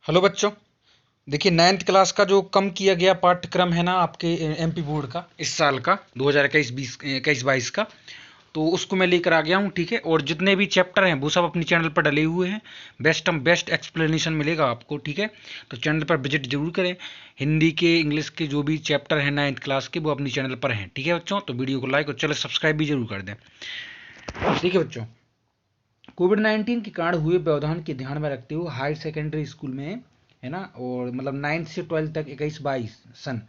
Hello बच्चों। देखिए, 9th class का जो कम किया गया पाठ्यक्रम है ना आपके एमपी बोर्ड का इस साल का 2021-22 का, तो उसको मैं लेकर आ गया हूँ। ठीक है, और जितने भी चैप्टर हैं वो सब अपनी चैनल पर डले हुए हैं। बेस्ट एक्सप्लेनेशन मिलेगा आपको। ठीक है, तो चैनल पर विजिट जरूर करें। हिंदी के, इंग्लिश के जो भी चैप्टर हैं 9th क्लास के वो अपनी चैनल पर हैं। ठीक है बच्चों, तो वीडियो को लाइक और चैनल सब्सक्राइब भी जरूर कर दें। ठीक है बच्चों, कोविड-19 के कारण हुए व्यवधान के ध्यान में रखते हुए हायर सेकेंडरी स्कूल में, है ना, और मतलब 9th से 12th तक 21-22 सन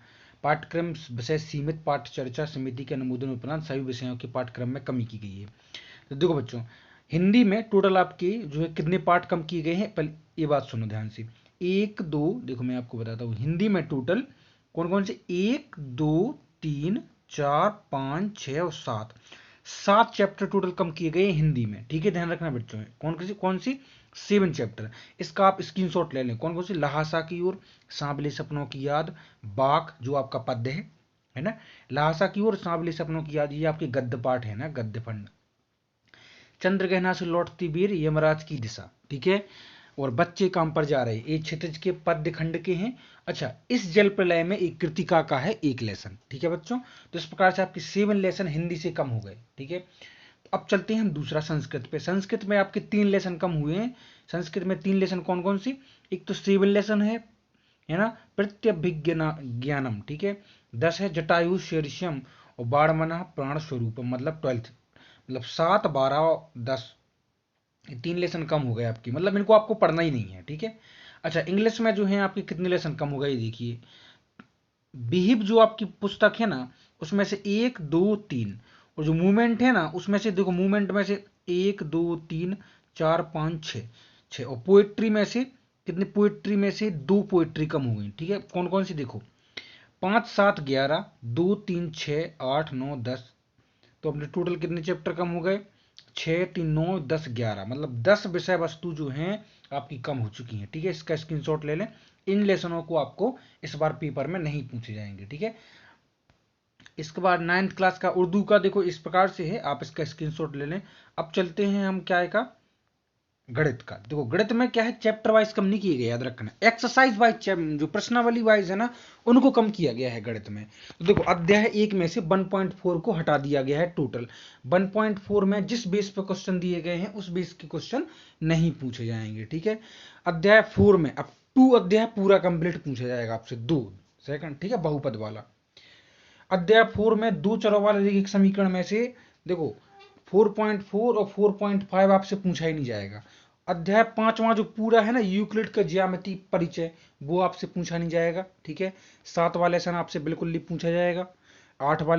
पाठ्यक्रम विषय सीमित पाठ्य चर्चा समिति के अनुमोदन उपरांत सभी विषयों के पाठ्यक्रम में कमी की गई है। तो देखो बच्चों, हिंदी में टोटल आपके जो है कितने पाठ कम किए गए हैं, पहले ये बात सुनो ध्यान से। एक दो, देखो मैं आपको बताता हूँ हिंदी में टोटल कौन कौन से, 1 2 3 4 5 6 और 7 7 चैप्टर टोटल कम किए गए हिंदी में। ठीक है, ध्यान रखना बच्चों। कौन सी 7 चैप्टर। इसका आप स्क्रीनशॉट ले लें। कौन कौन सी, लहासा की ओर, सांवले सपनों की याद, बाक जो आपका पद्य है ना, लहासा की ओर, सांवले सपनों की याद, ये आपके गद्य पाठ है ना, गद्य फंड। चंद्रगहना से लौटती वीर, यमराज की दिशा। ठीक है, और बच्चे काम पर जा रहे, ये क्षितिज के पद्य खंड के हैं। अच्छा, इस जल प्रलय में एक कृतिका का है एक लेसन। ठीक है बच्चों, तो इस प्रकार से आपके 7 लेसन हिंदी से कम हो गए। ठीक है, तो अब चलते हैं हम दूसरा संस्कृत पे। संस्कृत में आपके 3 लेसन कम हुए हैं। संस्कृत में 3 लेसन कौन कौन सी, एक तो 7 लेसन है ना, प्रत्यभिज्ञानम। ठीक है, 10 है जटायु शीर्षम, और बाणमना प्राण स्वरूपम, मतलब 12th, मतलब 7 12 10, 3 लेसन कम हो गए आपकी, मतलब इनको आपको पढ़ना ही नहीं है। ठीक है, अच्छा इंग्लिश में जो है आपके कितने लेसन कम हो गए, देखिए। बिहिव जो आपकी पुस्तक है ना, उसमें से 1 2 3, और जो मूवमेंट है ना उसमें से देखो, मूवमेंट में से 1 2 3 4 5 6 और पोएट्री में से कितने, पोएट्री में से 2 पोएट्री कम हो गई। ठीक है, कौन कौन सी देखो, 5 7 11 2 3 6 8 9 10, तो अपने टोटल कितने चैप्टर कम हो गए, 6 3 9 10 11, मतलब 10 विषय वस्तु जो हैं आपकी कम हो चुकी हैं। ठीक है, इसका स्क्रीनशॉट ले लें। इन लेसनों को आपको इस बार पेपर में नहीं पूछे जाएंगे। ठीक है, इसके बाद 9th क्लास का उर्दू का देखो इस प्रकार से है, आप इसका स्क्रीनशॉट ले लें। अब चलते हैं हम क्या है का, गणित का। देखो गणित में क्या है, चैप्टर वाइज कम नहीं किए गए, याद रखना। एक्सरसाइज वाइज, जो प्रश्नावली वाइज है ना, उनको कम किया गया है गणित में। तो देखो अध्याय 1 में से 1.4 को हटा दिया गया है टोटल। 1.4 में जिस बेस पे क्वेश्चन दिए गए हैं उस बेस के क्वेश्चन नहीं पूछे जाएंगे। ठीक है, अध्याय 4 में अब 2 अध्याय पूरा कंप्लीट पूछा जाएगा आपसे, 2 सेकंड। ठीक है, बहुपद वाला अध्याय 4 में 2 चरों वाले रैखिक समीकरण में से देखो 4.4 और 4.5 आपसे पूछा ही नहीं जाएगा। अध्याय 5वां जो पूरा है ना, यूक्लिड का ज्यामिति परिचय, वो आपसे पूछा नहीं जाएगा। ठीक है, 7वां लेसन आपसे बिल्कुल नहीं पूछा जाएगा। 7वां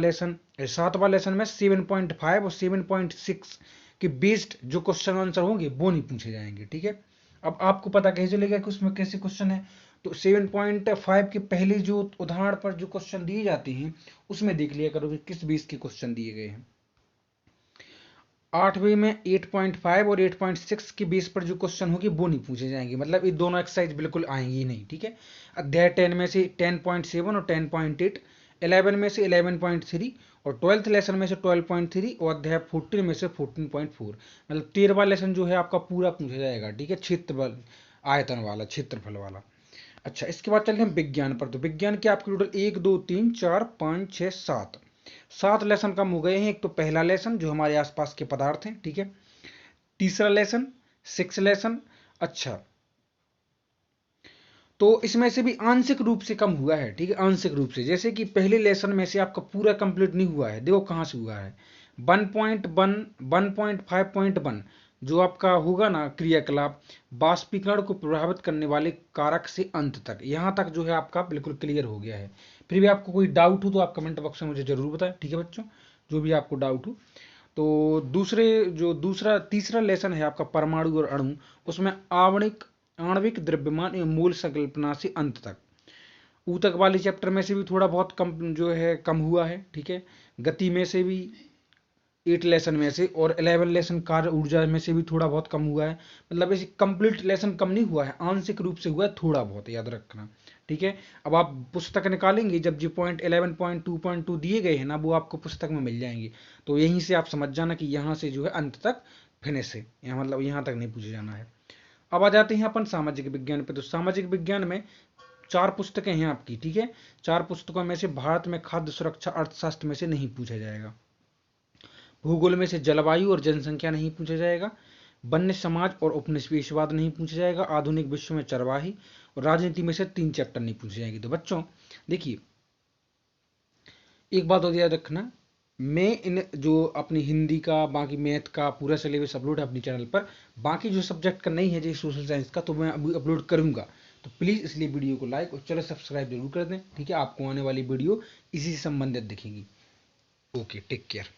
लेसन में 7.5 और 7.6 के बेस्ड जो क्वेश्चन आंसर होंगे वो नहीं पूछे जाएंगे। ठीक है, अब आपको पता कैसे चलेगा कि उसमें कैसे क्वेश्चन है, तो 7.5 के पहले जो उदाहरण पर जो क्वेश्चन दिए जाते हैं उसमें देख लिया करो कि किस बेस के क्वेश्चन दिए गए हैं। 8वीं में 8.5 और 8.6 के बेस पर जो क्वेश्चन होंगे वो नहीं पूछे जाएंगे, मतलब ये दोनों एक्सरसाइज बिल्कुल आएंगी ही नहीं। ठीक है, अध्याय 10 में से 10.7 और 10.8, 11 में से 11.3 और 12th लेसन में से 12.3 और अध्याय 14 में से 14.4, मतलब 13वां लेसन जो है आपका पूरा पूछा जाएगा। ठीक है, क्षेत्रफल आयतन वाला, क्षेत्रफल वाला। अच्छा, इसके बाद चलते हैं विज्ञान पर। तो विज्ञान के आपके टोटल 1 2 3 4 5 6 7 7 लेसन कम हो गए हैं। एक तो पहला लेसन जो हमारे आसपास के पदार्थ हैं। ठीक है, तीसरा लेसन, 6 लेसन। अच्छा, तो इसमें से भी आंशिक रूप से कम हुआ है। ठीक है, आंशिक रूप से, जैसे कि पहले लेसन में से आपका पूरा कंप्लीट नहीं हुआ है। देखो कहां से हुआ है, 1.1 1.5.1 जो आपका होगा ना क्रियाकलाप, बाष्पीकरण को प्रभावित करने वाले कारक से अंत तक, यहां तक जो है आपका बिल्कुल क्लियर हो गया है। फिर भी आपको कोई डाउट हो तो आप कमेंट बॉक्स में मुझे जरूर बताएं। ठीक है बच्चों, जो भी आपको डाउट हो। तो तीसरा लेसन है आपका परमाणु और अणु, उसमें आणविक द्रव्यमान एवं मूल संकल्पना से अंत तक। ऊतक वाले चैप्टर में से भी थोड़ा बहुत कम जो है कम हुआ है। ठीक है, गति में से भी 8 लेसन में से, और 11 लेसन कार्य ऊर्जा में से भी थोड़ा बहुत कम हुआ है। मतलब ऐसे कंप्लीट लेसन कम नहीं हुआ है, आंशिक रूप से हुआ है थोड़ा बहुत, याद रखना। ठीक है, अब आप पुस्तक निकालेंगे जब जो पॉइंट 11.2.2 दिए गए हैं ना, वो आपको पुस्तक में मिल जाएंगे। तो यहीं से आप समझ जाना कि यहाँ से जो है अंत तक फिनिश है, यहाँ मतलब यहाँ तक नहीं पूछे जाना है। अब आ जाते हैं अपन सामाजिक विज्ञान पे। तो सामाजिक विज्ञान में 4 पुस्तकें हैं आपकी, ठीक है। 4 पुस्तकों में से भारत में खाद्य सुरक्षा अर्थशास्त्र में से नहीं पूछा जाएगा, भूगोल में से जलवायु और जनसंख्या नहीं पूछा जाएगा, वन्य समाज और उपनिवेशवाद नहीं पूछा जाएगा, आधुनिक विश्व में चरवाही, और राजनीति में से 3 चैप्टर नहीं पूछे जाएंगे। तो बच्चों देखिए, एक बात और याद रखना, मैं इन जो अपनी हिंदी का, बाकी मैथ का पूरा सिलेबस अपलोड है अपनी चैनल पर, बाकी जो सब्जेक्ट का नहीं है जैसे सोशल साइंस का, तो मैं अभी अपलोड करूंगा। तो प्लीज़ इसलिए वीडियो को लाइक और चैनल सब्सक्राइब जरूर कर दें, ठीक है। आपको आने वाली वीडियो इसी से संबंधित दिखेगी। Okay, take care.